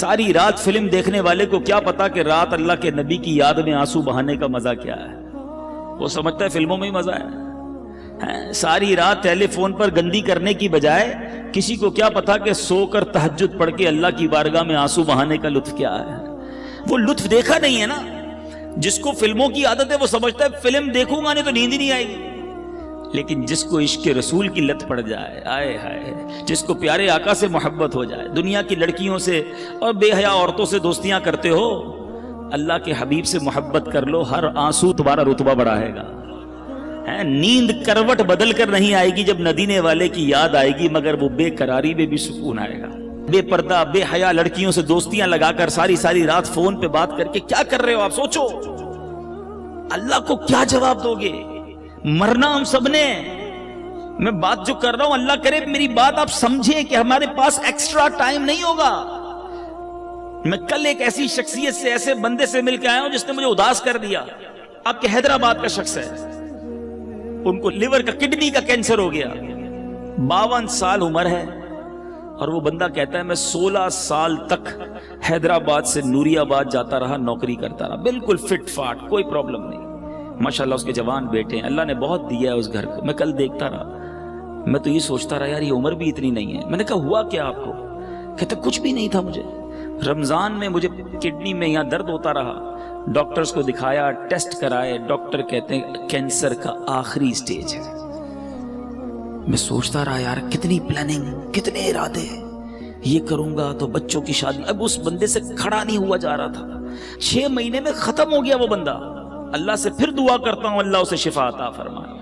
ساری رات فلم دیکھنے والے کو کیا پتا کہ رات اللہ کے نبی کی یاد میں آنسو بہانے کا مزہ کیا ہے. وہ سمجھتا ہے فلموں میں ہی مزہ ہے. ساری رات ٹیلی فون پر گندی کرنے کی بجائے کسی کو کیا پتا کہ سو کر تہجد پڑھ کے اللہ کی بارگاہ میں آنسو بہانے کا لطف کیا ہے. وہ لطف دیکھا نہیں ہے نا. جس کو فلموں کی عادت ہے وہ سمجھتا ہے فلم دیکھوں گا نہیں تو نیند ہی نہیں آئے گی. لیکن جس کو عشق رسول کی لت پڑ جائے، آئے ہائے، جس کو پیارے آقا سے محبت ہو جائے، دنیا کی لڑکیوں سے اور بے حیا عورتوں سے دوستیاں کرتے ہو، اللہ کے حبیب سے محبت کر لو، ہر آنسو تمہارا رتبہ بڑھائے گا. نیند کروٹ بدل کر نہیں آئے گی جب مدینے والے کی یاد آئے گی، مگر وہ بے قراری میں بھی سکون آئے گا. بے پردہ بے حیا لڑکیوں سے دوستیاں لگا کر ساری رات فون پہ بات کر کے کیا کر رہے ہو آپ؟ سوچو اللہ کو کیا جواب دو گے؟ مرنا ہم سب نے. میں بات جو کر رہا ہوں اللہ کرے میری بات آپ سمجھیں کہ ہمارے پاس ایکسٹرا ٹائم نہیں ہوگا. میں کل ایک ایسی شخصیت سے، ایسے بندے سے مل کے آیا ہوں جس نے مجھے اداس کر دیا. آپ کے حیدرآباد کا شخص ہے، ان کو لیور کا کڈنی کا کینسر ہو گیا، 52 سال عمر ہے، اور وہ بندہ کہتا ہے میں 16 سال تک حیدرآباد سے نوری آباد جاتا رہا، نوکری کرتا رہا، بالکل فٹ فاٹ، کوئی پرابلم نہیں. ماشاءاللہ اس کے جوان بیٹے ہیں، اللہ نے بہت دیا ہے اس گھر کو. میں کل دیکھتا رہا، میں تو یہ سوچتا رہا یار یہ عمر بھی اتنی نہیں ہے. میں نے کہا ہوا کیا آپ کو؟ کہتے کچھ بھی نہیں تھا مجھے. رمضان میں مجھے کڈنی میں یہاں درد ہوتا رہا، ڈاکٹرز کو دکھایا، ٹیسٹ کرائے، ڈاکٹر کہتے ہیں کینسر کا آخری سٹیج ہے. میں سوچتا رہا یار کتنی پلاننگ، کتنے ارادے، یہ کروں گا تو بچوں کی شادی. اب اس بندے سے کھڑا نہیں ہوا جا رہا تھا. 6 مہینے میں ختم ہو گیا وہ بندہ. اللہ سے پھر دعا کرتا ہوں اللہ اسے شفا عطا فرمائے،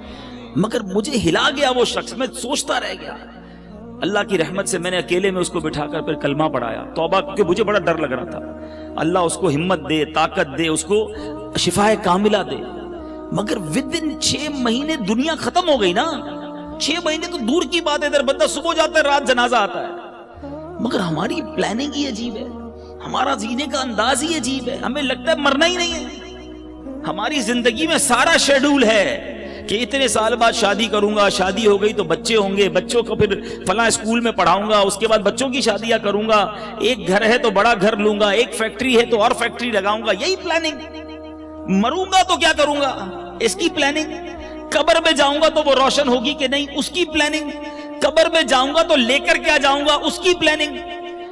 مگر مجھے ہلا گیا وہ شخص. میں سوچتا رہ گیا. اللہ کی رحمت سے میں نے اکیلے میں اس کو بٹھا کر پھر کلمہ پڑھایا، توبہ، کیونکہ مجھے بڑا ڈر لگ رہا تھا. اللہ اس کو ہمت دے، طاقت دے، اس کو شفائے کاملہ دے. مگر ودن 6 مہینے دنیا ختم ہو گئی نا. 6 مہینے تو دور کی بات ہے، ادھر بندہ صبح جاتا ہے رات جنازہ آتا ہے. مگر ہماری پلاننگ ہی عجیب ہے، ہمارا جینے کا انداز ہی عجیب ہے. ہمیں لگتا ہے مرنا ہی نہیں ہے. ہماری زندگی میں سارا شیڈول ہے کہ اتنے سال بعد شادی کروں گا، شادی ہو گئی تو بچے ہوں گے، بچوں کو پھر فلاں اسکول میں پڑھاؤں گا، اس کے بعد بچوں کی شادیاں کروں گا، ایک گھر ہے تو بڑا گھر لوں گا، ایک فیکٹری ہے تو اور فیکٹری لگاؤں گا. یہی پلاننگ. مروں گا تو کیا کروں گا، اس کی پلاننگ. قبر میں جاؤں گا تو وہ روشن ہوگی کہ نہیں، اس کی پلاننگ. قبر میں جاؤں گا تو لے کر کیا جاؤں گا، اس کی پلاننگ.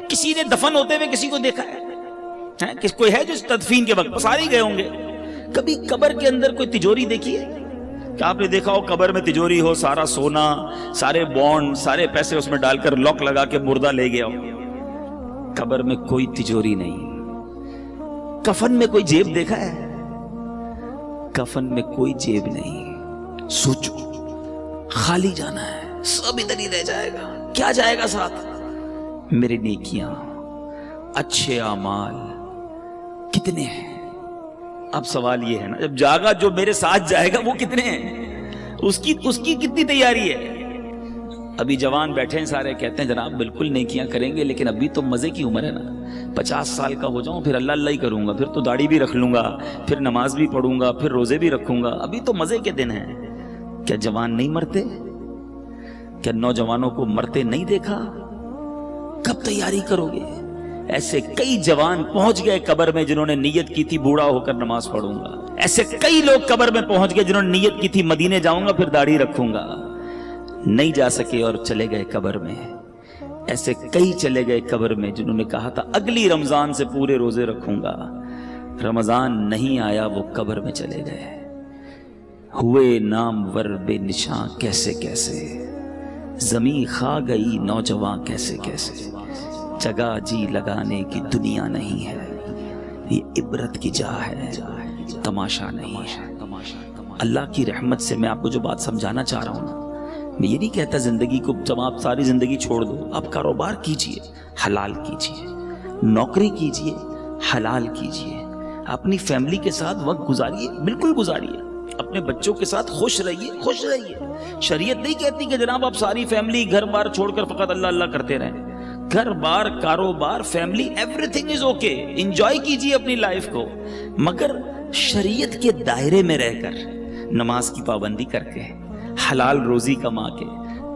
کسی نے دفن ہوتے ہوئے کسی کو دیکھا ہے؟ کوئی ہے جو تدفین کے وقت سارے گئے ہوں گے. کبھی قبر کے اندر کوئی تجوری دیکھی ہے؟ کہ آپ نے دیکھا ہو قبر میں تجوری ہو، سارا سونا، سارے بانڈ، سارے پیسے اس میں ڈال کر لاک لگا کے مردہ لے گیا ہو؟ قبر میں کوئی تجوری نہیں. کفن میں کوئی جیب دیکھا ہے؟ کفن میں کوئی جیب نہیں. سوچو خالی جانا ہے، سب ادھر ہی رہ جائے گا. کیا جائے گا ساتھ؟ میری نیکیاں، اچھے اعمال کتنے ہیں؟ اب سوال یہ ہے نا، جب جاگا جو میرے ساتھ جائے گا وہ کتنے ہیں؟ اس کی کتنی تیاری ہے؟ ابھی جوان بیٹھے ہیں سارے، کہتے ہیں جناب بالکل نیکیاں کریں گے، لیکن ابھی تو مزے کی عمر ہے نا. 50 سال کا ہو جاؤں پھر اللہ اللہ ہی کروں گا، پھر تو داڑھی بھی رکھ لوں گا، پھر نماز بھی پڑھوں گا، پھر روزے بھی رکھوں گا. ابھی تو مزے کے دن ہیں. کیا جوان نہیں مرتے؟ کیا نوجوانوں کو مرتے نہیں دیکھا؟ کب تیاری کرو گے؟ ایسے کئی جوان پہنچ گئے قبر میں جنہوں نے نیت کی تھی بوڑھا ہو کر نماز پڑھوں گا. ایسے کئی لوگ قبر میں پہنچ گئے جنہوں نے نیت کی تھی مدینے جاؤں گا پھر داڑھی رکھوں گا. نہیں جا سکے اور چلے گئے قبر میں. ایسے کئی چلے گئے قبر میں جنہوں نے کہا تھا اگلی رمضان سے پورے روزے رکھوں گا. رمضان نہیں آیا، وہ قبر میں چلے گئے. ہوئے نامور بے نشاں کیسے کیسے، زمین کھا گئی نوجوان کیسے کیسے. جگہ جی لگانے کی دنیا نہیں ہے، یہ عبرت کی جا ہے، تماشا نہیں ہے. اللہ کی رحمت سے میں آپ کو جو بات سمجھانا چاہ رہا ہوں نا، میں یہ نہیں کہتا زندگی کو جب آپ ساری زندگی چھوڑ دو. آپ کاروبار کیجئے، حلال کیجئے، نوکری کیجئے، حلال کیجئے، اپنی فیملی کے ساتھ وقت گزاریے، بالکل گزاریے. اپنے بچوں کے ساتھ خوش رہیے، خوش رہیے. شریعت نہیں کہتی کہ جناب آپ ساری فیملی گھر بار چھوڑ کر فقط اللہ اللہ کرتے رہیں. گھر بار، کاروبار، family, every thing is okay. Enjoy کیجیے اپنی لائف کو، مگر شریعت کے دائرے میں رہ کر، نماز کی پابندی کر کے، حلال روزی کما کے،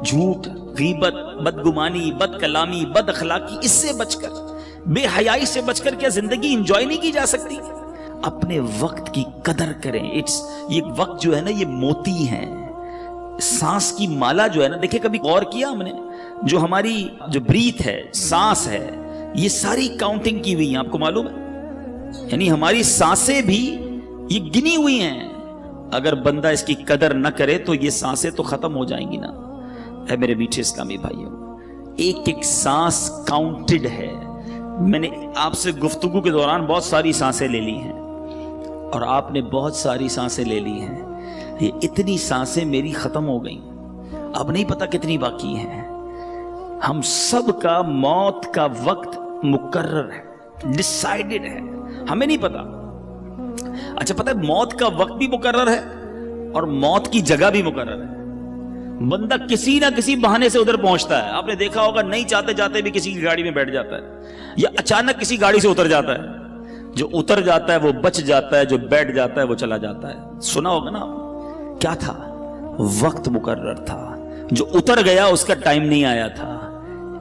جھوٹ، غیبت، بدگمانی، بد کلامی، بد اخلاقی، اس سے بچ کر بے حیائی سے بچ کر کیا زندگی انجوائے نہیں کی جا سکتی؟ اپنے وقت کی قدر کریں. یہ وقت جو ہے نا یہ موتی ہے. سانس کی مالا جو ہے نا، دیکھیں کبھی غور کیا ہم نے، جو ہماری جو بریتھ ہے، سانس ہے، یہ ساری کاؤنٹنگ کی ہوئی ہیں، آپ کو معلوم ہے؟ یعنی ہماری سانسیں بھی یہ گنی ہوئی ہیں. اگر بندہ اس کی قدر نہ کرے تو یہ سانسیں تو ختم ہو جائیں گی نا. اے میرے میٹھے اسلامی بھائیوں، ایک ایک سانس کاؤنٹڈ ہے. میں نے آپ سے گفتگو کے دوران بہت ساری سانسیں لے لی ہیں اور آپ نے بہت ساری سانسیں لے لی ہیں. یہ اتنی سانسیں میری ختم ہو گئیں، اب نہیں پتا کتنی باقی ہیں. ہم سب کا موت کا وقت مقرر ہے، ڈیسائیڈڈ ہے، ہمیں نہیں پتا. اچھا پتہ ہے موت کا وقت بھی مقرر ہے اور موت کی جگہ بھی مقرر ہے. بندہ کسی نہ کسی بہانے سے ادھر پہنچتا ہے. آپ نے دیکھا ہوگا نہیں چاہتے جاتے بھی کسی کی گاڑی میں بیٹھ جاتا ہے، یا اچانک کسی گاڑی سے اتر جاتا ہے. جو اتر جاتا ہے وہ بچ جاتا ہے، جو بیٹھ جاتا ہے وہ چلا جاتا ہے. سنا ہوگا نا، کیا تھا؟ وقت مقرر تھا. جو اتر گیا اس کا ٹائم نہیں آیا تھا.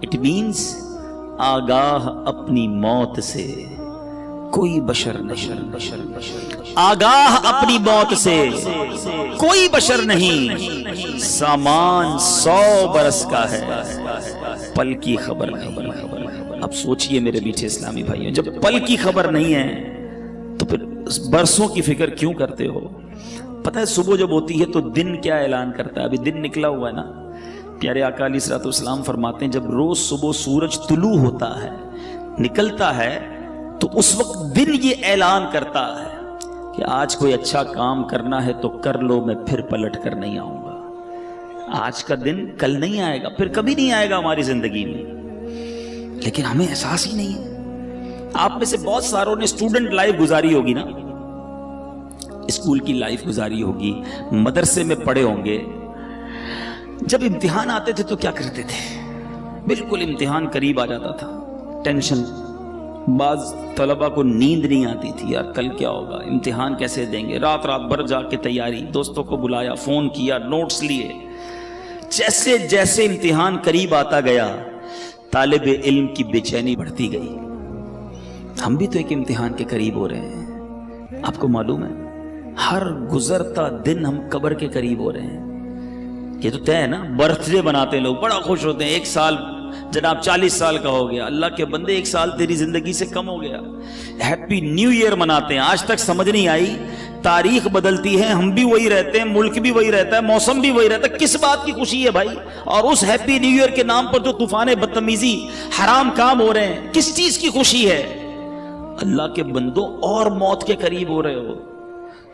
اٹ مینز آگاہ اپنی موت سے کوئی بشر نہیں، آگاہ اپنی موت سے کوئی بشر نہیں. سامان 100 برس کا ہے، پل کی خبر نہیں. اب سوچئے میرے میٹھے اسلامی بھائیوں، جب پل کی خبر نہیں ہے تو پھر برسوں کی فکر کیوں کرتے ہو؟ پتہ ہے صبح جب ہوتی ہے تو دن کیا اعلان کرتا ہے؟ ابھی دن نکلا ہوا ہے نا. پیارے آقا علیہ الصلوۃ والسلام فرماتے ہیں جب روز صبح سورج طلوع ہوتا ہے، نکلتا ہے، تو اس وقت دن یہ اعلان کرتا ہے کہ آج کوئی اچھا کام کرنا ہے تو کر لو، میں پھر پلٹ کر نہیں آؤں گا. آج کا دن کل نہیں آئے گا، پھر کبھی نہیں آئے گا ہماری زندگی میں. لیکن ہمیں احساس ہی نہیں ہے. آپ میں سے بہت ساروں نے اسٹوڈنٹ لائف گزاری ہوگی نا، اسکول کی لائف گزاری ہوگی، مدرسے میں پڑھے ہوں گے. جب امتحان آتے تھے تو کیا کرتے تھے؟ بالکل امتحان قریب آ جاتا تھا، ٹینشن. بعض طلبہ کو نیند نہیں آتی تھی، یار کل کیا ہوگا، امتحان کیسے دیں گے. رات بھر جا کے تیاری، دوستوں کو بلایا، فون کیا، نوٹس لیے. جیسے جیسے امتحان قریب آتا گیا طالب علم کی بے چینی بڑھتی گئی. ہم بھی تو ایک امتحان کے قریب ہو رہے ہیں. آپ کو معلوم ہے ہر گزرتا دن ہم قبر کے قریب ہو رہے ہیں. یہ تو طے ہے نا. برتھ ڈے بناتے ہیں لوگ، بڑا خوش ہوتے ہیں. 1 سال جناب 40 سال کا ہو گیا. اللہ کے بندے 1 سال تیری زندگی سے کم ہو گیا. ہیپی نیو ایئر مناتے ہیں. آج تک سمجھ نہیں آئی تاریخ بدلتی ہے، ہم بھی وہی رہتے ہیں، ملک بھی وہی رہتا ہے، موسم بھی وہی رہتا ہے. کس بات کی خوشی ہے بھائی؟ اور اس ہیپی نیو ایئر کے نام پر جو طوفان بدتمیزی، حرام کام ہو رہے ہیں، کس چیز کی خوشی ہے؟ اللہ کے بندوں اور موت کے قریب ہو رہے ہو.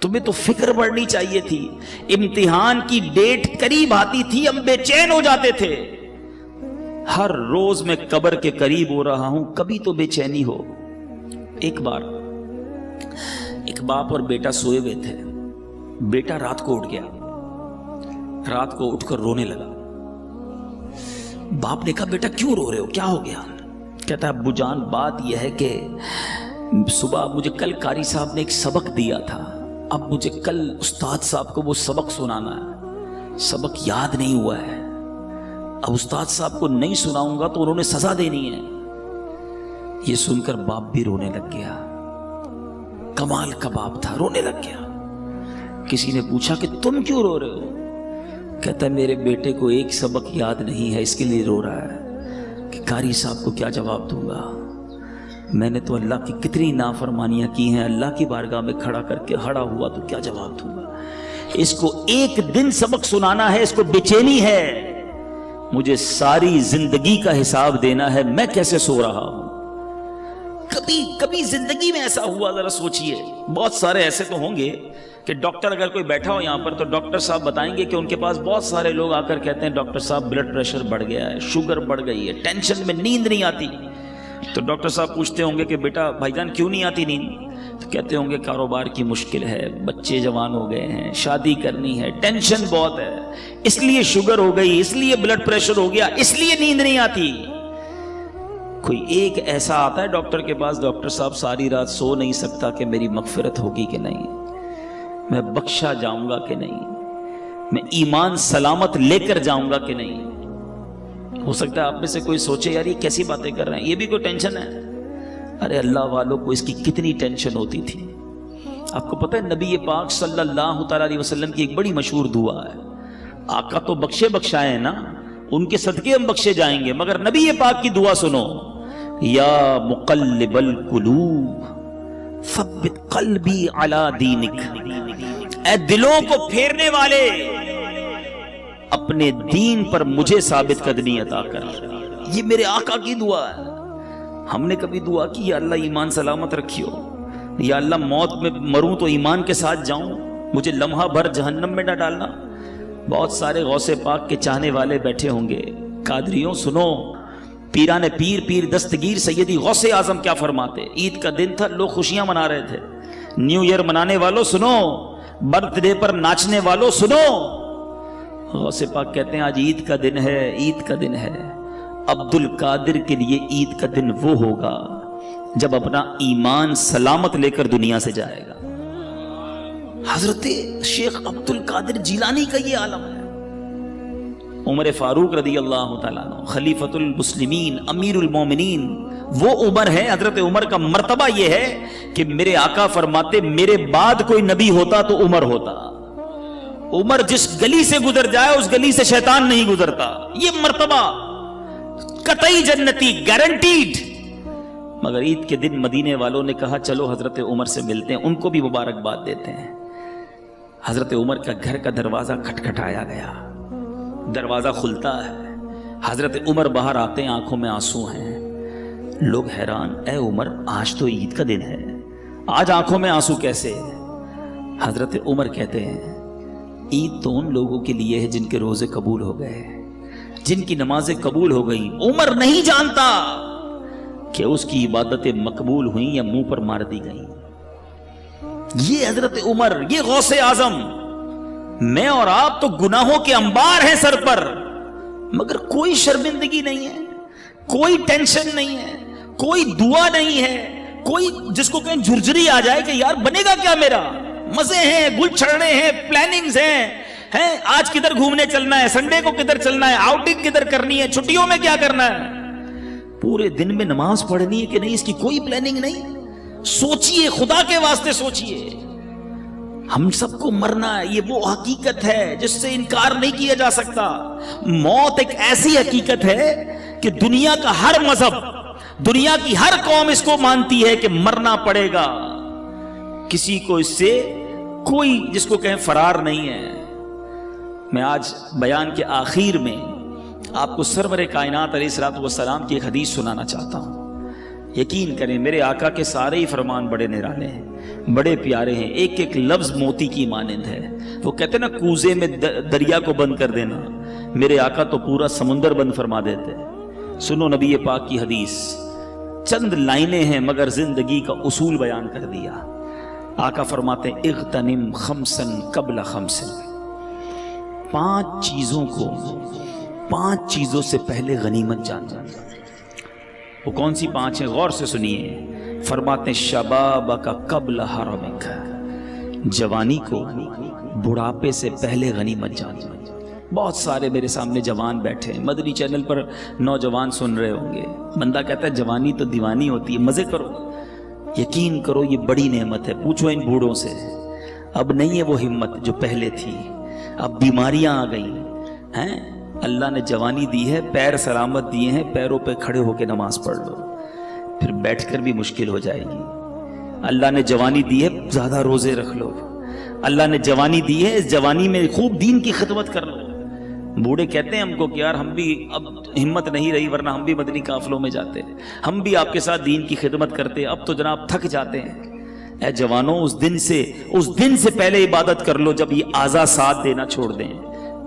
تمہیں تو فکر بڑھنی چاہیے تھی. امتحان کی ڈیٹ قریب آتی تھی ہم بے چین ہو جاتے تھے. ہر روز میں قبر کے قریب ہو رہا ہوں، کبھی تو بے چینی ہو. ایک بار ایک باپ اور بیٹا سوئے ہوئے تھے. بیٹا رات کو اٹھ گیا، رات کو اٹھ کر رونے لگا. باپ نے کہا بیٹا کیوں رو رہے ہو، کیا ہو گیا؟ کہتا ہے ابو جان بات یہ ہے کہ صبح مجھے کل قاری صاحب نے ایک سبق دیا تھا، اب مجھے کل استاد صاحب کو وہ سبق سنانا ہے. سبق یاد نہیں ہوا ہے، اب استاد صاحب کو نہیں سناؤں گا تو انہوں نے سزا دینی ہے. یہ سن کر باپ بھی رونے لگ گیا. کمال کا باپ تھا، رونے لگ گیا. کسی نے پوچھا کہ تم کیوں رو رہے ہو؟ کہتا ہے میرے بیٹے کو ایک سبق یاد نہیں ہے، اس کے لیے رو رہا ہے کہ قاری صاحب کو کیا جواب دوں گا. میں نے تو اللہ کی کتنی نافرمانیاں کی ہیں، اللہ کی بارگاہ میں کھڑا کر کے ہڑا ہوا تو کیا جواب دوں گا. اس کو ایک دن سبق سنانا ہے، اس کو بے چینی ہے. مجھے ساری زندگی کا حساب دینا ہے، میں کیسے سو رہا ہوں. کبھی زندگی میں ایسا ہوا؟ ذرا سوچئے. بہت سارے ایسے تو ہوں گے کہ ڈاکٹر اگر کوئی بیٹھا ہو یہاں پر تو ڈاکٹر صاحب بتائیں گے کہ ان کے پاس بہت سارے لوگ آ کر کہتے ہیں ڈاکٹر صاحب بلڈ پریشر بڑھ گیا ہے، شوگر بڑھ گئی ہے، ٹینشن میں نیند نہیں آتی. تو ڈاکٹر صاحب پوچھتے ہوں گے کہ بیٹا بھائی جان کیوں نہیں آتی نیند؟ تو کہتے ہوں گے کاروبار کی مشکل ہے، بچے جوان ہو گئے ہیں، شادی کرنی ہے، ٹینشن بہت ہے، اس لیے شوگر ہو گئی، اس لیے بلڈ پریشر ہو گیا، اس لیے نیند نہیں آتی. کوئی ایک ایسا آتا ہے ڈاکٹر کے پاس، ڈاکٹر صاحب ساری رات سو نہیں سکتا کہ میری مغفرت ہوگی کہ نہیں، میں بخشا جاؤں گا کہ نہیں، میں ایمان سلامت لے کر جاؤں گا کہ نہیں. ہو سکتا ہے آپ میں سے کوئی سوچے یار یہ کیسی باتیں کر رہے ہیں، یہ بھی کوئی ٹینشن ہے. ارے اللہ والوں کو اس کی کتنی ٹینشن ہوتی تھی. آپ کو پتہ ہے نبی پاک صلی اللہ تعالی علیہ وسلم کی ایک بڑی مشہور دعا ہے. آقا تو بخشے بخشائے ہیں نا, ان کے صدقے ہم بخشے جائیں گے, مگر نبی پاک کی دعا سنو, یا مقلب القلوب ثبت قلبی علی دینک, اے دلوں کو پھیرنے والے اپنے دین پر مجھے ثابت قدمی عطا کر. یہ میرے آقا کی دعا ہے. ہم نے کبھی دعا کی یا اللہ ایمان سلامت رکھیو, یا اللہ موت میں مروں تو ایمان کے ساتھ جاؤں, مجھے لمحہ بھر جہنم میں نہ ڈالنا. بہت سارے غوث پاک کے چاہنے والے بیٹھے ہوں گے. قادریوں سنو, پیران پیر پیر دستگیر سیدی غوث اعظم کیا فرماتے. عید کا دن تھا, لوگ خوشیاں منا رہے تھے. نیو ایئر منانے والوں سنو, برتھ ڈے پر ناچنے والوں سنو. غوث پاک کہتے ہیں آج عید کا دن ہے, عید کا دن ہے. عبد القادر کے لیے عید کا دن وہ ہوگا جب اپنا ایمان سلامت لے کر دنیا سے جائے گا. حضرت شیخ عبد القادر جیلانی کا یہ عالم ہے. عمر فاروق رضی اللہ تعالیٰ عنہ خلیفۃ المسلمین امیر المومنین, وہ عمر ہے. حضرت عمر کا مرتبہ یہ ہے کہ میرے آقا فرماتے میرے بعد کوئی نبی ہوتا تو عمر ہوتا. عمر جس گلی سے گزر جائے اس گلی سے شیطان نہیں گزرتا. یہ مرتبہ قطعی جنتی, گارنٹیڈ. مگر عید کے دن مدینے والوں نے کہا چلو حضرت عمر سے ملتے ہیں, ان کو بھی مبارکباد دیتے ہیں. حضرت عمر کا گھر کا دروازہ کھٹکھٹایا گیا, دروازہ کھلتا ہے. حضرت عمر باہر آتے ہیں, آنکھوں میں آنسو ہیں. لوگ حیران, اے عمر آج تو عید کا دن ہے, آج آنکھوں میں آنسو کیسے؟ حضرت عمر کہتے ہیں عید تو ان لوگوں کے لیے ہے جن کے روزے قبول ہو گئے, جن کی نمازیں قبول ہو گئی. عمر نہیں جانتا کہ اس کی عبادتیں مقبول ہوئیں یا منہ پر مار دی گئیں. یہ حضرت عمر, یہ غوث اعظم. میں اور آپ تو گناہوں کے انبار ہیں سر پر, مگر کوئی شرمندگی نہیں ہے, کوئی ٹینشن نہیں ہے, کوئی دعا نہیں ہے, کوئی جس کو کہیں جھرجھری آ جائے کہ یار بنے گا کیا میرا. مزے ہیں, گل چھڑ رہے ہیں, پلاننگز ہیں, آج کدھر گھومنے چلنا ہے, سنڈے کو کدھر چلنا ہے, آؤٹنگ کدھر کرنی ہے, چھٹیوں میں کیا کرنا ہے. پورے دن میں نماز پڑھنی ہے کہ نہیں, اس کی کوئی پلاننگ نہیں. سوچئے, خدا کے واسطے سوچئے. ہم سب کو مرنا ہے, یہ وہ حقیقت ہے جس سے انکار نہیں کیا جا سکتا. موت ایک ایسی حقیقت ہے کہ دنیا کا ہر مذہب, دنیا کی ہر قوم اس کو مانتی ہے کہ مرنا پڑے گا. کسی کو اس سے کوئی جس کو کہیں فرار نہیں ہے. میں آج بیان کے آخر میں آپ کو سرور کائنات علیہ الصلوۃ والسلام کی ایک حدیث سنانا چاہتا ہوں. یقین کریں میرے آقا کے سارے ہی فرمان بڑے نرالے ہیں, بڑے پیارے ہیں, ایک ایک لفظ موتی کی مانند ہے. وہ کہتے ہیں نا کوزے میں دریا کو بند کر دینا, میرے آقا تو پورا سمندر بند فرما دیتے. سنو نبی پاک کی حدیث, چند لائنیں ہیں مگر زندگی کا اصول بیان کر دیا. آقا فرماتے ہیں اغتنم خمسن قبل خمسن, 5 چیزوں کو 5 چیزوں سے پہلے غنیمت جان. وہ کون سی 5 ہیں؟ غور سے سنیے. فرماتے ہیں شبابک قبل حرمک, جوانی کو بڑھاپے سے پہلے غنیمت جان. بہت سارے میرے سامنے جوان بیٹھے ہیں, مدنی چینل پر نوجوان سن رہے ہوں گے. بندہ کہتا ہے جوانی تو دیوانی ہوتی ہے, مزے کرو. یقین کرو یہ بڑی نعمت ہے. پوچھو ان بوڑھوں سے, اب نہیں ہے وہ ہمت جو پہلے تھی. اب بیماریاں آ گئی ہیں. اللہ نے جوانی دی ہے, پیر سلامت دیے ہیں, پیروں پہ کھڑے ہو کے نماز پڑھ لو, پھر بیٹھ کر بھی مشکل ہو جائے گی. اللہ نے جوانی دی ہے, زیادہ روزے رکھ لو. اللہ نے جوانی دی ہے, اس جوانی میں خوب دین کی خدمت کر لو. بوڑھے کہتے ہیں ہم کو کہ یار ہم بھی اب ہمت نہیں رہی, ورنہ ہم بھی مدنی قافلوں میں جاتے, ہم بھی آپ کے ساتھ دین کی خدمت کرتے, اب تو جناب تھک جاتے ہیں. اے جوانوں, اس دن سے پہلے عبادت کر لو جب یہ اعضاء ساتھ دینا چھوڑ دیں.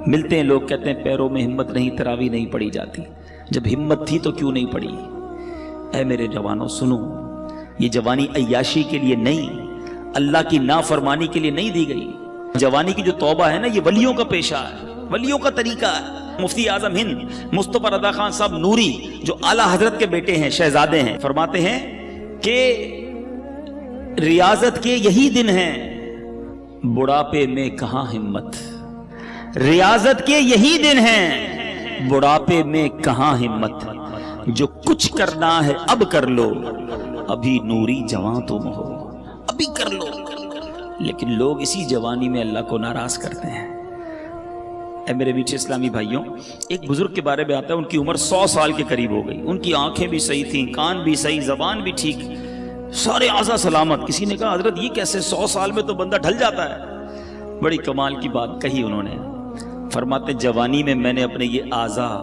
ملتے ہیں لوگ کہتے ہیں پیروں میں ہمت نہیں, تراویح نہیں پڑھی جاتی. جب ہمت تھی تو کیوں نہیں پڑھی؟ اے میرے جوانوں سنو, یہ جوانی عیاشی کے لیے نہیں, اللہ کی نافرمانی کے لیے نہیں دی گئی. جوانی کی جو توبہ ہے نا, یہ ولیوں کا پیشہ ہے, ولیوں کا طریقہ ہے. مفتی اعظم ہند مصطفی رضا خان صاحب نوری جو اعلیٰ حضرت کے بیٹے ہیں, شہزادے ہیں, فرماتے ہیں کہ ریاضت کے یہی دن ہیں, بڑھاپے میں کہاں ہمت. ریاضت کے یہی دن ہیں, بڑھاپے میں کہاں ہمت. جو کچھ کرنا ہے اب کر لو, ابھی نوری جوان تم ہو، ابھی کر لو. لیکن لوگ اسی جوانی میں اللہ کو ناراض کرتے ہیں. اے میرے میٹھے اسلامی بھائیوں، ایک بزرگ کے بارے میں آتا ہے، ان کی عمر 100 سال کے قریب ہو گئی. ان کی آنکھیں بھی صحیح تھیں، کان بھی صحیح، زبان بھی ٹھیک، سارے اعضاء سلامت. کسی نے کہا حضرت یہ کیسے 100 سال میں تو بندہ ڈھل جاتا ہے؟ بڑی کمال کی بات کہی انہوں نے. فرماتے جوانی میں میں نے اپنے یہ اعضاء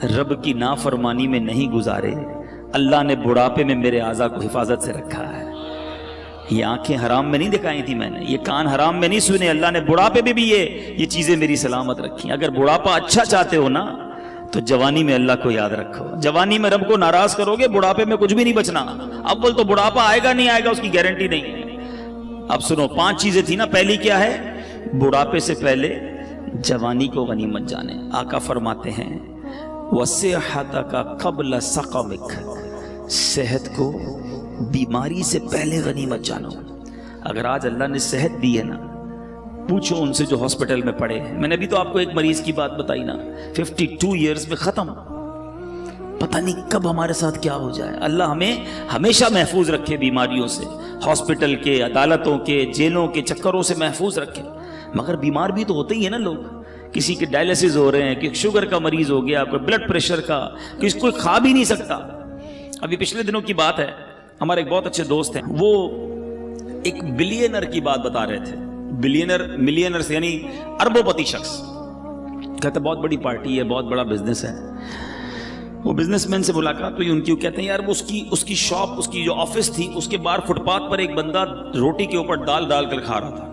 رب کی نافرمانی میں نہیں گزارے، اللہ نے بڑھاپے میں میرے اعضاء کو حفاظت سے رکھا ہے. یہ آنکھیں حرام میں نہیں دکھائی تھی میں نے، یہ کان حرام میں نہیں سنے، اللہ نے بڑھاپے میں بھی یہ چیزیں میری سلامت رکھی. اگر بڑھاپا اچھا چاہتے ہو نا تو جوانی میں اللہ کو یاد رکھو. جوانی میں رب کو ناراض کرو گے، بڑھاپے میں کچھ بھی نہیں بچنا. اول تو بڑھاپا آئے گا نہیں آئے گا اس کی گارنٹی نہیں ہے. اب سنو، 5 چیزیں تھی نا. پہلی کیا ہے؟ بڑھاپے سے پہلے جوانی کو غنیمت جانے. آقا فرماتے ہیں وَصِحَّتَكَ قَبْلَ سَقَمِكَ، صحت کو بیماری سے پہلے غنیمت جانو. اگر آج اللہ نے صحت دی ہے نا، پوچھو ان سے جو ہاسپٹل میں پڑے ہیں. میں نے ابھی تو آپ کو ایک مریض کی بات بتائی نا، 52 ایئرز میں ختم. پتہ نہیں کب ہمارے ساتھ کیا ہو جائے. اللہ ہمیں ہمیشہ محفوظ رکھے بیماریوں سے، ہاسپٹل کے، عدالتوں کے، جیلوں کے چکروں سے محفوظ رکھے. مگر بیمار بھی تو ہوتے ہی ہیں نا لوگ. کسی کے ڈائلیسس ہو رہے ہیں، کہ شوگر کا مریض ہو گیا، کوئی بلڈ پریشر کا، کسی کوئی کھا بھی نہیں سکتا. ابھی پچھلے دنوں کی بات ہے، ہمارے ایک بہت اچھے دوست ہیں، وہ ایک بلینر کی بات بتا رہے تھے. ملینر سے یعنی اربوں پتی شخص. کہتے بہت بڑی پارٹی ہے، بہت بڑا بزنس ہے. وہ بزنس مین سے ملاقات ہوئی ان کی. وہ کہتے ہیں یار وہ اس کی شاپ، اس کی جو آفس تھی، اس کے باہر فٹ پاتھ پر ایک بندہ روٹی کے اوپر ڈال ڈال کر کھا رہا تھا.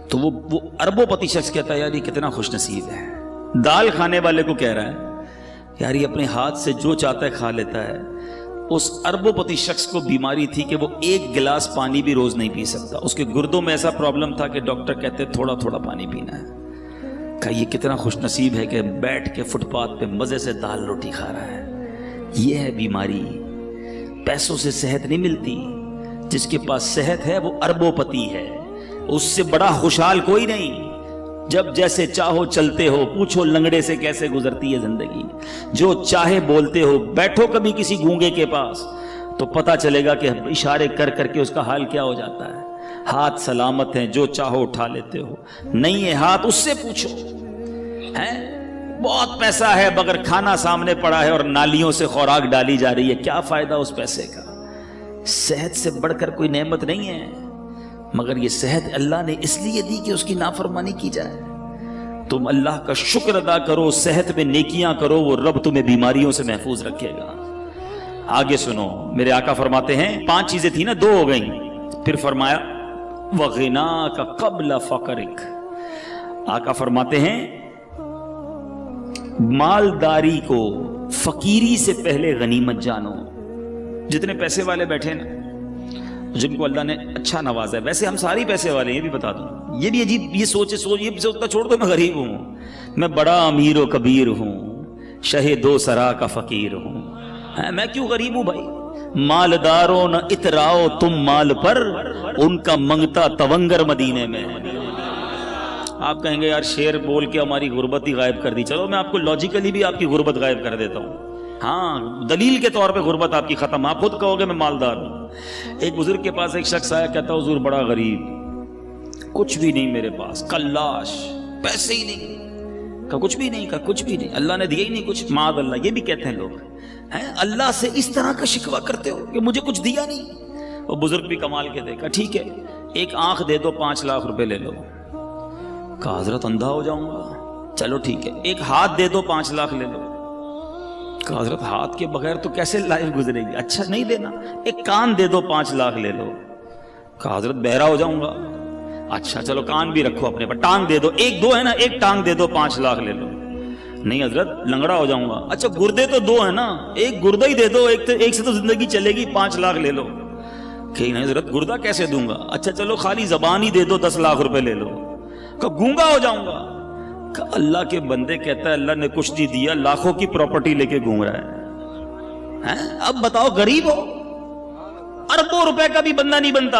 تو وہ اربوں پتی شخص کہتا ہے یار یہ کتنا خوش نصیب ہے. دال کھانے والے کو کہہ رہا ہے یار یہ اپنے ہاتھ سے جو چاہتا ہے کھا لیتا ہے. اس اربوں پتی شخص کو بیماری تھی کہ وہ 1 گلاس پانی بھی روز نہیں پی سکتا. اس کے گردوں میں ایسا پرابلم تھا کہ ڈاکٹر کہتے تھوڑا تھوڑا پانی پینا ہے. کہا یہ کتنا خوش نصیب ہے کہ بیٹھ کے فٹ پاتھ پہ مزے سے دال روٹی کھا رہا ہے. یہ ہے بیماری. پیسوں سے صحت نہیں ملتی. جس کے پاس صحت ہے وہ اربوں پتی ہے. اس سے بڑا خوشحال کوئی نہیں. جب جیسے چاہو چلتے ہو، پوچھو لنگڑے سے کیسے گزرتی ہے زندگی. جو چاہے بولتے ہو. بیٹھو کبھی کسی گونگے کے پاس تو پتہ چلے گا کہ اشارے کر کر کے اس کا حال کیا ہو جاتا ہے. ہاتھ سلامت ہیں، جو چاہو اٹھا لیتے ہو. نہیں ہے ہاتھ، اس سے پوچھو. بہت پیسہ ہے مگر کھانا سامنے پڑا ہے اور نالیوں سے خوراک ڈالی جا رہی ہے. کیا فائدہ اس پیسے کا؟ صحت سے بڑھ کر کوئی نعمت نہیں ہے. مگر یہ صحت اللہ نے اس لیے دی کہ اس کی نافرمانی کی جائے. تم اللہ کا شکر ادا کرو، صحت میں نیکیاں کرو، وہ رب تمہیں بیماریوں سے محفوظ رکھے گا. آگے سنو، میرے آقا فرماتے ہیں 5 چیزیں تھی نا، 2 ہو گئیں. پھر فرمایا وَغِنَاكَ قَبْلَ فَقْرِكَ. آقا فرماتے ہیں مالداری کو، فقیری سے پہلے غنیمت جانو. جتنے پیسے والے بیٹھے نا، جن کو اللہ نے اچھا نوازا ہے، ویسے ہم ساری پیسے والے، یہ بھی بتا دوں. یہ بھی عجیب، یہ سوچتا چھوڑ دو میں غریب ہوں، میں بڑا امیر و کبیر ہوں، شہ 2 سرا کا فقیر ہوں. میں کیوں غریب ہوں بھائی؟ مالداروں نہ اتراؤ تم مال پر، ان کا منگتا تونگر مدینے میں. آپ کہیں گے یار شعر بول کے ہماری غربت ہی غائب کر دی. چلو میں آپ کو لاجیکلی بھی آپ کی غربت غائب کر دیتا ہوں. ہاں دلیل کے طور پہ غربت آپ کی ختم. آپ خود کہو گے میں مالدار ہوں. ایک بزرگ کے پاس ایک شخص آیا، کہتا حضور بڑا غریب، کچھ بھی نہیں میرے پاس، کلاش، پیسے ہی نہیں. کہا کچھ بھی نہیں؟ کہا کچھ بھی نہیں، اللہ نے دیا ہی نہیں کچھ. معاذ اللہ، یہ بھی کہتے ہیں لوگ. اللہ سے اس طرح کا شکوہ کرتے ہو کہ مجھے کچھ دیا نہیں. وہ بزرگ بھی کمال کے دیکھا. ٹھیک ہے ایک آنکھ دے دو، 5 لاکھ روپے لے لو. کہا حضرت اندھا ہو جاؤں گا. چلو ٹھیک ہے ایک ہاتھ دے دو، 5 لاکھ لے لو. کہا حضرت ہاتھ کے بغیر تو کیسے لائف گزرے گی؟ اچھا نہیں دینا. ایک کان دے دو، 5 لاکھ لے لو. کہا حضرت بہرا ہو جاؤں گا. اچھا چلو کان بھی رکھو اپنے پر. ٹانگ دے دو، 1-2 ہے نا، ایک ٹانگ دے دو، 5 لاکھ لے لو. نہیں حضرت لنگڑا ہو جاؤں گا. اچھا گردے تو 2 ہیں نا، ایک گردہ ہی دے دو، ایک سے تو زندگی چلے گی، 5 لاکھ لے لو. کہ نہیں حضرت گردہ کیسے دوں گا. اچھا چلو خالی زبان ہی دے دو، 10 لاکھ روپے لے لو. کہ گونگا ہو جاؤں گا. کہ اللہ کے بندے کہتا ہے اللہ نے کچھ نہیں دیا، لاکھوں کی پراپرٹی لے کے گھوم رہا ہے. اب بتاؤ غریب ہو؟ اربوں روپے کا بھی بندہ نہیں بنتا.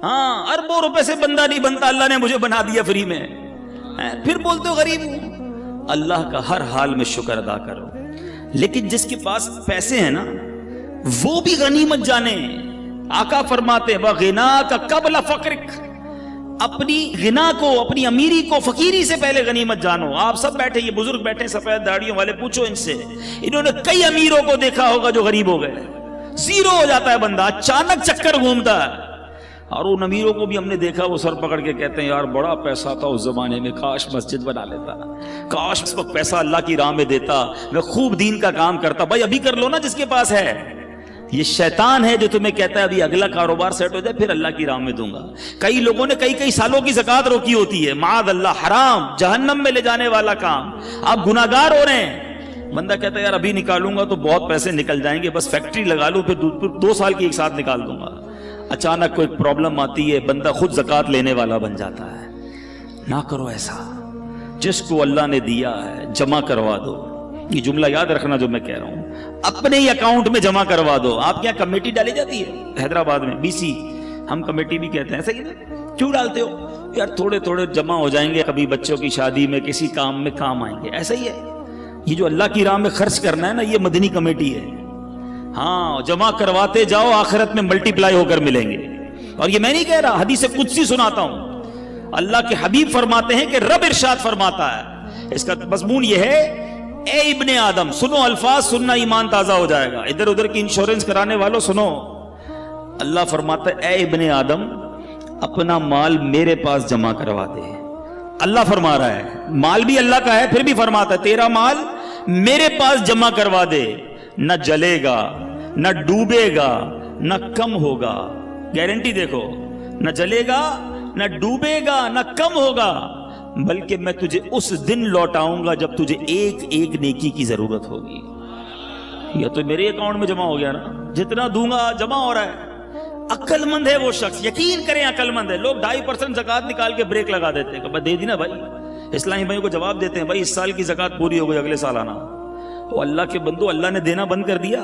ہاں اربوں روپے سے بندہ نہیں بنتا، اللہ نے مجھے بنا دیا فری میں. پھر بولتے ہو غریب ہوں. اللہ کا ہر حال میں شکر ادا کرو. لیکن جس کے پاس پیسے ہیں نا وہ بھی غنیمت جانے. آقا فرماتے ہیں وَغِنَاكَ قَبْلَ فَقْرِكَ، اپنی غنا کو، اپنی امیری کو فقیری سے پہلے غنیمت جانو. آپ سب بیٹھے، یہ بزرگ بیٹھے سفید داڑھیوں والے، پوچھو ان سے، انہوں نے کئی امیروں کو دیکھا ہوگا جو غریب ہو گئے. زیرو ہو جاتا ہے بندہ، اچانک چکر گھومتا ہے. اور ان امیروں کو بھی ہم نے دیکھا، وہ سر پکڑ کے کہتے ہیں یار بڑا پیسہ تھا اس زمانے میں، کاش مسجد بنا لیتا، کاش اس وقت پیسہ اللہ کی راہ میں دیتا، میں خوب دین کا کام کرتا. بھائی ابھی کر لو نا جس کے پاس ہے. یہ شیطان ہے جو تمہیں کہتا ہے ابھی اگلا کاروبار سیٹ ہو جائے پھر اللہ کی راہ میں دوں گا. کئی لوگوں نے کئی سالوں کی زکوٰۃ روکی ہوتی ہے، معاذ اللہ، حرام، جہنم میں لے جانے والا کام. آپ گناہگار ہو رہے ہیں. بندہ کہتا ہے یار ابھی نکالوں گا تو بہت پیسے نکل جائیں گے، بس فیکٹری لگا لوں پھر 2 سال کی ایک ساتھ نکال دوں گا. اچانک کوئی پرابلم آتی ہے، بندہ خود زکوٰۃ لینے والا بن جاتا ہے. نہ کرو ایسا. جس کو اللہ نے دیا ہے جمع کروا دو. یہ جملہ یاد رکھنا جو میں کہہ رہا ہوں، اپنے ہی اکاؤنٹ میں جمع کروا دو. آپ کے یہاں کمیٹی ڈالی جاتی ہے حیدرآباد میں، BC، ہم کمیٹی بھی کہتے ہیں، صحیح نا؟ کیوں ڈالتے ہو؟ یار تھوڑے تھوڑے جمع ہو جائیں گے، کبھی بچوں کی شادی میں کسی کام میں کام آئیں گے. ایسا ہی ہے یہ جو اللہ کی راہ میں خرچ کرنا ہے نا، یہ مدنی کمیٹی ہے. ہاں جمع کرواتے جاؤ، آخرت میں ملٹی پلائی ہو کر ملیں گے. اور یہ میں نہیں کہہ رہا، حدیث قدسی سناتا ہوں. اللہ کے حبیب فرماتے ہیں کہ رب ارشاد فرماتا ہے، اس کا مضمون یہ ہے، اے ابن آدم، سنو الفاظ، سننا ایمان تازہ ہو جائے گا. ادھر ادھر کی انشورنس کرانے والوں سنو. اللہ فرماتا ہے اے ابن آدم، اپنا مال میرے پاس جمع کروا دے. اللہ فرما رہا ہے، مال بھی اللہ کا ہے، پھر بھی فرماتا ہے تیرا مال میرے پاس جمع کروا دے. نہ جلے گا، نہ ڈوبے گا، نہ کم ہوگا. گارنٹی دیکھو، نہ جلے گا، نہ ڈوبے گا، نہ کم ہوگا، بلکہ میں تجھے اس دن لوٹاؤں گا جب تجھے ایک ایک نیکی کی ضرورت ہوگی. یہ تو میرے اکاؤنٹ میں جمع ہو گیا نا، جتنا دوں گا جمع ہو رہا ہے. عقل مند ہے وہ شخص، یقین کریں عقل مند ہے. لوگ 2.5% زکوٰۃ نکال کے بریک لگا دیتے ہیں کہ دے دی نا بھائی. اسلامی بھائیوں کو جواب دیتے ہیں بھائی اس سال کی زکوٰۃ پوری ہو گئی، اگلے سال آنا. وہ اللہ کے بندو، اللہ نے دینا بند کر دیا،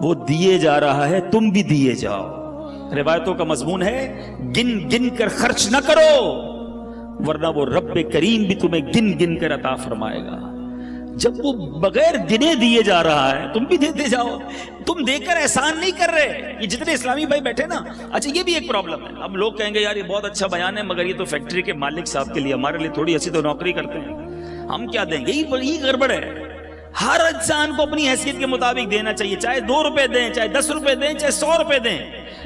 وہ دیے جا رہا ہے، تم بھی دیے جاؤ. روایتوں کا مضمون ہے گن گن کر خرچ نہ کرو، ورنہ وہ رب کریم بھی تمہیں گن گن کر عطا فرمائے گا. جب وہ بغیر گنے دیے جا رہا ہے تم بھی دیتے جاؤ. تم دے کر احسان نہیں کر رہے. یہ جتنے اسلامی بھائی بیٹھے نا، اچھا یہ بھی ایک پرابلم ہے. اب لوگ کہیں گے یار یہ بہت اچھا بیان ہے، مگر یہ تو فیکٹری کے مالک صاحب کے لیے، ہمارے لیے تھوڑی ایسی تو نوکری کرتے ہیں، ہم کیا دیں گے؟ یہی گڑبڑ ہے. ہر انسان کو اپنی حیثیت کے مطابق دینا چاہیے، چاہے 2 روپے دیں، چاہے 10 روپے دیں، چاہے 100 روپے دیں.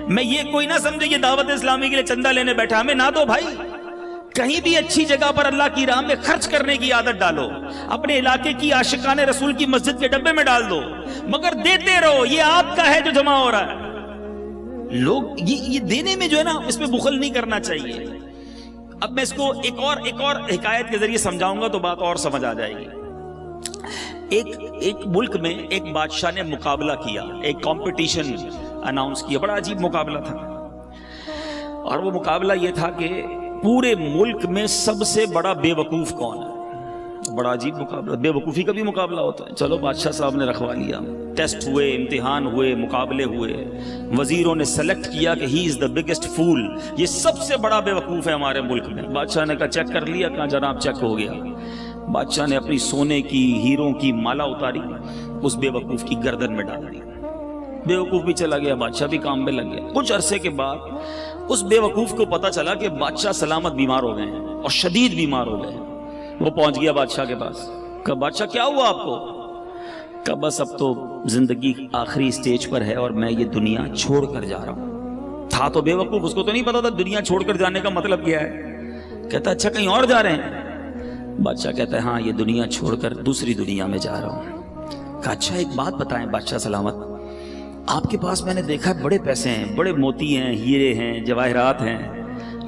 میں یہ کوئی نہ سمجھے یہ دعوت اسلامی کے لیے چندہ لینے بیٹھا، ہمیں نہ دو بھائی. کہیں بھی اچھی جگہ پر اللہ کی راہ میں خرچ کرنے کی عادت ڈالو. اپنے علاقے کی عاشقان رسول کی مسجد کے ڈبے میں ڈال دو، مگر دیتے رہو. یہ آپ کا ہے جو جمع ہو رہا ہے. لوگ یہ دینے میں جو ہے نا، اس میں بخل نہیں کرنا چاہیے. اب میں اس کو ایک اور حکایت کے ذریعے سمجھاؤں گا تو بات اور سمجھ آ جائے گی. ایک ملک میں ایک بادشاہ نے مقابلہ کیا، ایک کمپٹیشن اناؤنس کیا. بڑا عجیب مقابلہ تھا، اور وہ مقابلہ یہ تھا کہ پورے ملک میں سب سے بڑا بے وقوف کون ہے. بڑا عجیب مقابلہ، بے وقوفی کا بھی مقابلہ ہوتا ہے. چلو بادشاہ صاحب نے رکھوا لیا، ٹیسٹ ہوئے، امتحان ہوئے، مقابلے ہوئے، وزیروں نے سلیکٹ کیا کہ ہی از دا بگیسٹ فول، یہ سب سے بڑا بے وقوف ہے ہمارے ملک میں. بادشاہ نے کہا چیک کر لیا؟ کہا جناب چیک ہو گیا. بادشاہ نے اپنی سونے کی، ہیروں کی مالا اتاری، اس بے وقوف کی گردن میں ڈال دی. بے وقوف بھی چلا گیا، بادشاہ بھی کام میں لگ گیا. کچھ عرصے کے بعد اس بے وقوف کو پتا چلا کہ بادشاہ سلامت بیمار ہو گئے ہیں، اور شدید بیمار ہو گئے ہیں. وہ پہنچ گیا بادشاہ کے پاس. کہا بادشاہ کیا ہوا آپ کو؟ کہا بس اب تو زندگی آخری سٹیج پر ہے اور میں یہ دنیا چھوڑ کر جا رہا ہوں. تھا تو بے وقوف، اس کو تو نہیں پتا تھا دنیا چھوڑ کر جانے کا مطلب کیا ہے. کہتا اچھا کہیں اور جا رہے ہیں؟ بادشاہ کہتا ہے ہاں یہ دنیا چھوڑ کر دوسری دنیا میں جا رہا ہوں. کہا اچھا ایک بات بتائیں بادشاہ سلامت، آپ کے پاس میں نے دیکھا ہے بڑے پیسے ہیں، بڑے موتی ہیں، ہیرے ہیں، جواہرات ہیں،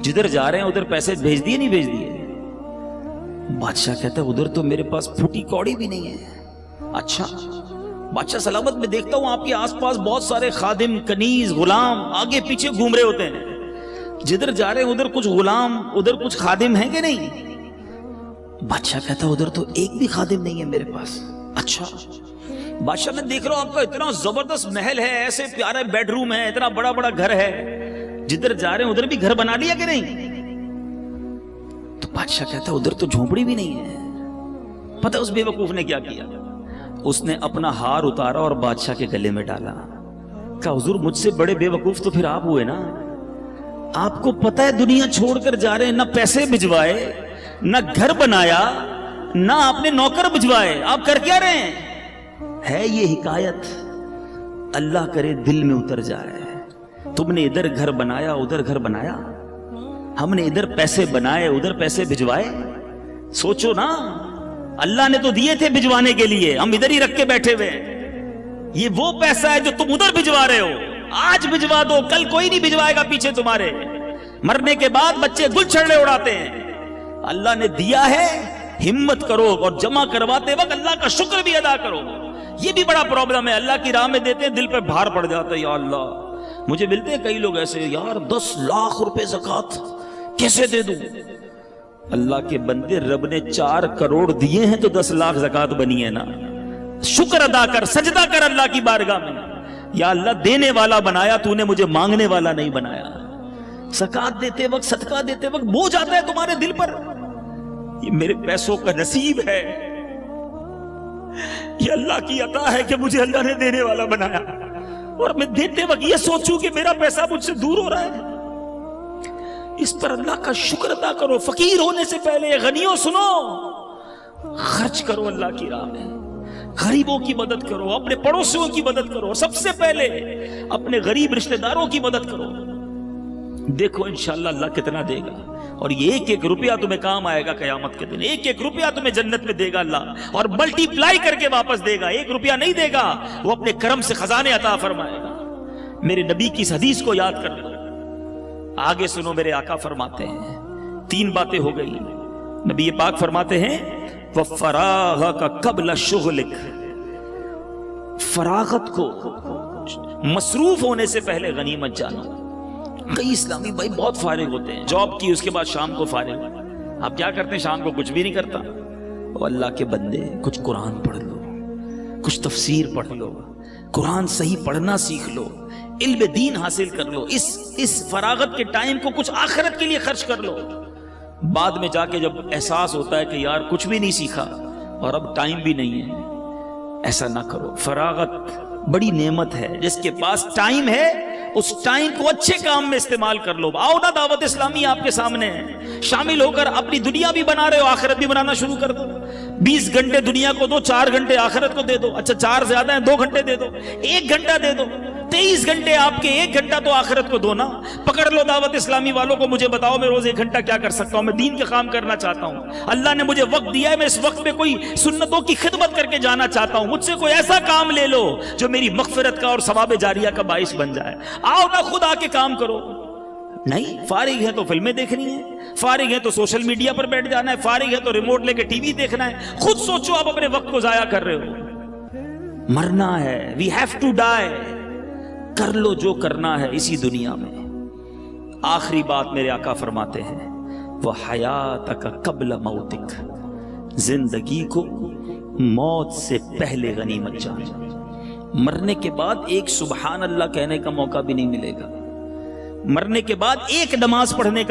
جدھر جا رہے ہیں ادھر پیسے بھیج دیے نہیں بھیج دیے؟ بادشاہ کہتا ہے ادھر تو میرے پاس پھوٹی کوڑی بھی نہیں ہے. اچھا بادشاہ سلامت میں دیکھتا ہوں آپ کے آس پاس بہت سارے خادم، کنیز، غلام آگے پیچھے گھوم رہے ہوتے ہیں، جدھر جا رہے ہیں ادھر کچھ غلام، ادھر کچھ خادم ہیں کہ نہیں؟ بادشاہ کہتا ہے ادھر تو ایک بھی خادم نہیں ہے میرے پاس. اچھا بادشاہ میں دیکھ رہا ہوں آپ کا اتنا زبردست محل ہے، ایسے پیارے بیڈ روم ہے، اتنا بڑا بڑا گھر ہے، جدھر جا رہے ہیں ادھر بھی گھر بنا لیا کہ نہیں؟ تو بادشاہ کہتا ہے ادھر تو جھونپڑی بھی نہیں ہے. پتہ اس بے وقوف نے کیا کیا؟ اس نے اپنا ہار اتارا اور بادشاہ کے گلے میں ڈالا. کہا حضور مجھ سے بڑے بے وقوف تو پھر آپ ہوئے نا. آپ کو پتہ ہے دنیا چھوڑ کر جا رہے ہیں, نہ پیسے بھجوائے, نہ گھر بنایا, نہ آپ نے نوکر بھجوائے, آپ کر کیا رہے ہیں؟ ہے یہ حکایت, اللہ کرے دل میں اتر جائے. تم نے ادھر گھر بنایا, ادھر گھر بنایا, ہم نے ادھر پیسے بنائے, ادھر پیسے بھجوائے. سوچو نا, اللہ نے تو دیے تھے بھجوانے کے لیے, ہم ادھر ہی رکھ کے بیٹھے ہوئے. یہ وہ پیسہ ہے جو تم ادھر بھجوا رہے ہو. آج بھجوا دو, کل کوئی نہیں بھجوائے گا پیچھے تمہارے. مرنے کے بعد بچے گل چھڑے اڑاتے ہیں. اللہ نے دیا ہے, ہمت کرو اور جمع کرواتے وقت اللہ کا شکر بھی ادا کرو. یہ بھی بڑا پرابلم ہے, اللہ کی راہ میں دیتے ہیں دل پہ بھار پڑ جاتا ہے. یا اللہ, مجھے ملتے ہیں کئی لوگ ایسے, یار 10 لاکھ روپے زکوٰۃ کیسے دے دوں؟ اللہ کے بندے, رب نے 4 کروڑ دیے ہیں تو 10 لاکھ زکوٰۃ بنی ہے نا. شکر ادا کر, سجدہ کر اللہ کی بارگاہ میں. یا اللہ, دینے والا بنایا تو نے, مجھے مانگنے والا نہیں بنایا. زکوٰۃ دیتے وقت, صدقہ دیتے وقت بوجھ آتا ہے تمہارے دل پر, یہ میرے پیسوں کا نصیب ہے, یہ اللہ کی عطا ہے کہ مجھے اللہ نے دینے والا بنایا, اور میں دیتے وقت یہ سوچوں کہ میرا پیسہ مجھ سے دور ہو رہا ہے. اس پر اللہ کا شکر ادا کرو. فقیر ہونے سے پہلے غنیوں سنو, خرچ کرو اللہ کی راہ میں, غریبوں کی مدد کرو, اپنے پڑوسیوں کی مدد کرو, سب سے پہلے اپنے غریب رشتہ داروں کی مدد کرو. دیکھو انشاءاللہ اللہ کتنا دے گا, اور یہ ایک ایک روپیہ تمہیں کام آئے گا قیامت کے دن. ایک ایک روپیہ تمہیں جنت میں دے گا اللہ, اور ملٹی پلائی کر کے واپس دے گا. ایک روپیہ نہیں دے گا, وہ اپنے کرم سے خزانے عطا فرمائے گا. میرے نبی کی اس حدیث کو یاد کر لو. آگے سنو, میرے آقا فرماتے ہیں, 3 باتیں ہو گئی. نبی پاک فرماتے ہیں وَفَرَاغَكَ قَبْلَ شُغْلِكَ, فراغت کو, مصروف ہونے سے پہلے غنیمت جانو. کئی اسلامی بھائی بہت فارغ ہوتے ہیں, جاب کی اس کے بعد شام کو فارغ. آپ کیا کرتے ہیں شام کو؟ کچھ بھی نہیں کرتا. اللہ کے بندے, کچھ قرآن پڑھ لو, کچھ تفسیر پڑھ لو, قرآن صحیح پڑھنا سیکھ لو, علم دین حاصل کر لو. اس فراغت کے ٹائم کو کچھ آخرت کے لیے خرچ کر لو. بعد میں جا کے جب احساس ہوتا ہے کہ یار کچھ بھی نہیں سیکھا اور اب ٹائم بھی نہیں ہے, ایسا نہ کرو. فراغت بڑی نعمت ہے. جس کے پاس ٹائم ہے اس ٹائم کو اچھے کام میں استعمال کر لو. آؤ نا, دعوت اسلامی آپ کے سامنے ہے, شامل ہو کر اپنی دنیا بھی بنا رہے ہو, آخرت بھی بنانا شروع کر دو. 20 گھنٹے دنیا کو دو, 4 گھنٹے آخرت کو دے دو. اچھا 4 زیادہ ہیں, 2 گھنٹے دے دو, 1 گھنٹہ دے دو. 23 گھنٹے آپ کے, 1 گھنٹہ تو آخرت کو دو نا. پکڑ لو دعوت اسلامی والوں کو, مجھے بتاؤ میں روز 1 گھنٹہ کیا کر سکتا ہوں؟ میں دین کے کام کرنا چاہتا ہوں, اللہ نے مجھے وقت دیا ہے, میں اس وقت میں کوئی سنتوں کی خدمت کر کے جانا چاہتا ہوں. مجھ سے کوئی ایسا کام لے لو جو میری مغفرت کا اور ثواب جاریہ کا باعث بن جائے. آؤ نا, خود آ کے کام کرو. نہیں, فارغ ہے تو فلمیں دیکھنی ہے, فارغ ہے تو سوشل میڈیا پر بیٹھ جانا ہے, فارغ ہے تو ریموٹ لے کے ٹی وی دیکھنا ہے. خود سوچو, آپ اپنے وقت کو ضائع کر رہے ہو. مرنا ہے, وی ہیو ٹو ڈائی. کر لو جو کرنا ہے اسی دنیا میں. آخری بات میرے آقا فرماتے ہیں وَحَيَاتَكَ قَبْلَ مَوْتِكَ, زندگی کو موت سے پہلے غنیمت جان. مرنے کے بعد ایک سبحان اللہ کہنے کا موقع بھی نہیں ملے گا. مرنے کے بعد ایک نماز پڑھنے کا